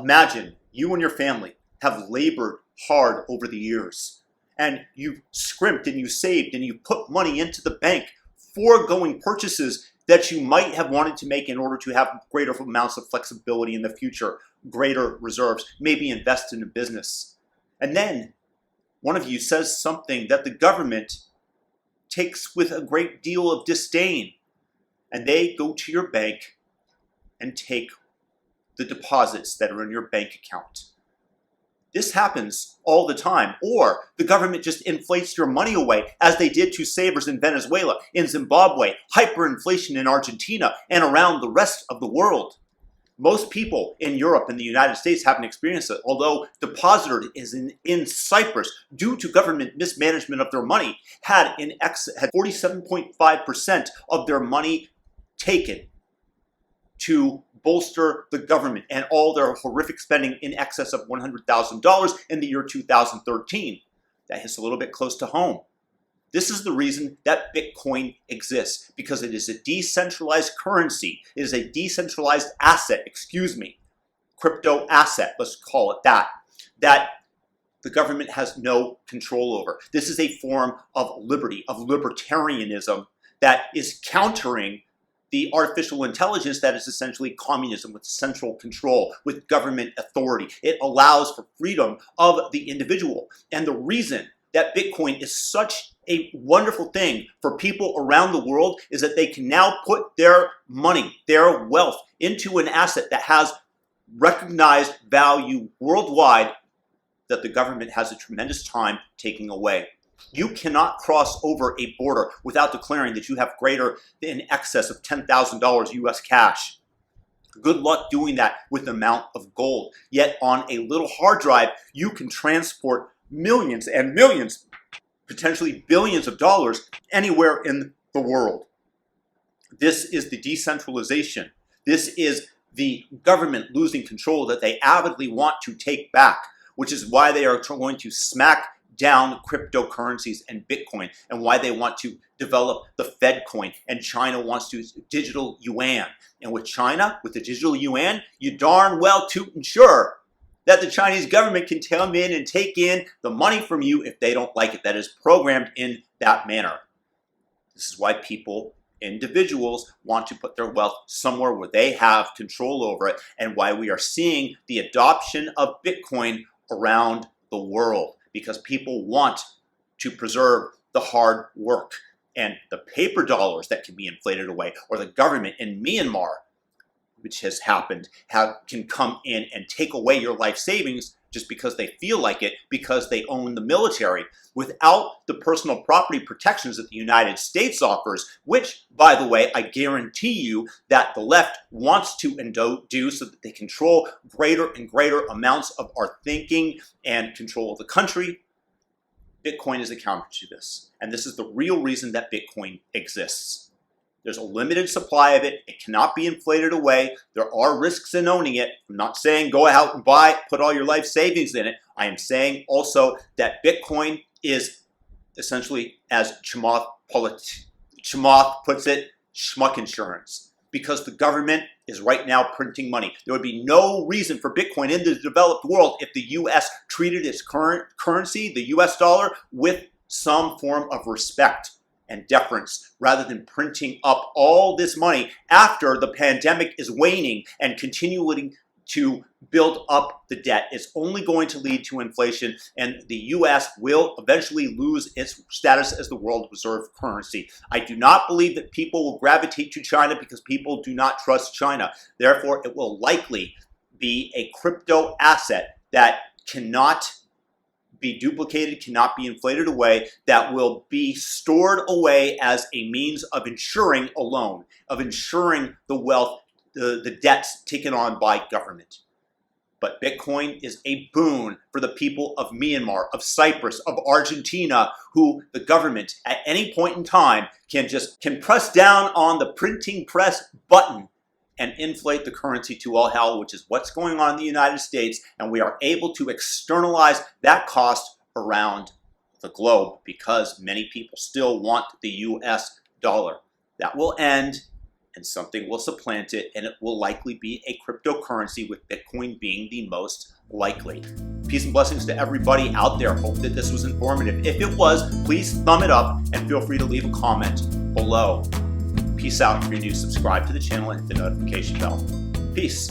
Imagine you and your family have labored hard over the years, and you've scrimped and you saved and you put money into the bank, foregoing purchases that you might have wanted to make in order to have greater amounts of flexibility in the future, greater reserves, maybe invest in a business. And then one of you says something that the government takes with a great deal of disdain, and they go to your bank and take the deposits that are in your bank account. This happens all the time. Or the government just inflates your money away, as they did to savers in Venezuela, in Zimbabwe, hyperinflation in Argentina, and around the rest of the world. Most people in Europe and the United States haven't experienced it, although depositors in Cyprus, due to government mismanagement of their money, had 47.5% of their money taken to bolster the government and all their horrific spending in excess of $100,000 in the year 2013. That hits a little bit close to home. This is the reason that Bitcoin exists, because it is a decentralized currency. It is a decentralized asset, crypto asset, let's call it that the government has no control over. This is a form of liberty, of libertarianism that is countering the artificial intelligence that is essentially communism with central control, with government authority. It allows for freedom of the individual. And the reason that Bitcoin is such a wonderful thing for people around the world is that they can now put their money, their wealth, into an asset that has recognized value worldwide that the government has a tremendous time taking away. You cannot cross over a border without declaring that you have greater in excess of $10,000 US cash. Good luck doing that with the amount of gold. Yet on a little hard drive, you can transport millions and millions, potentially billions of dollars anywhere in the world. This is the decentralization. This is the government losing control that they avidly want to take back, which is why they are going to smack down cryptocurrencies and Bitcoin, and why they want to develop the Fed coin, and China wants to digital yuan. And with China, with the digital yuan, you darn well toot and sure that the Chinese government can come in and take in the money from you if they don't like it. That is programmed in that manner. This is why people, individuals, want to put their wealth somewhere where they have control over it, and why we are seeing the adoption of Bitcoin around the world. Because people want to preserve the hard work, and the paper dollars that can be inflated away, or the government in Myanmar, which has happened, can come in and take away your life savings just because they feel like it, because they own the military, without the personal property protections that the United States offers, which, by the way, I guarantee you that the left wants to do so that they control greater and greater amounts of our thinking and control of the country. Bitcoin is a counter to this. And this is the real reason that Bitcoin exists. There's a limited supply of it. It cannot be inflated away. There are risks in owning it. I'm not saying go out and buy it, put all your life savings in it. I am saying also that Bitcoin is essentially, as Chamath puts it, schmuck insurance. Because the government is right now printing money. There would be no reason for Bitcoin in the developed world if the US treated its current currency, the US dollar, with some form of respect and deference, rather than printing up all this money after the pandemic is waning and continuing to build up the debt. It's only going to lead to inflation, and the US will eventually lose its status as the world reserve currency. I do not believe that people will gravitate to China because people do not trust China. Therefore, it will likely be a crypto asset that cannot be duplicated, cannot be inflated away, that will be stored away as a means of insuring a loan, of insuring the wealth, the debts taken on by government. But Bitcoin is a boon for the people of Myanmar, of Cyprus, of Argentina, who the government at any point in time can press down on the printing press button and inflate the currency to all hell, which is what's going on in the United States, and we are able to externalize that cost around the globe because many people still want the US dollar. That will end, and something will supplant it, and it will likely be a cryptocurrency, with Bitcoin being the most likely. Peace and blessings to everybody out there. Hope that this was informative. If it was, please thumb it up and feel free to leave a comment below. Peace out. If you're new, subscribe to the channel and hit the notification bell. Peace.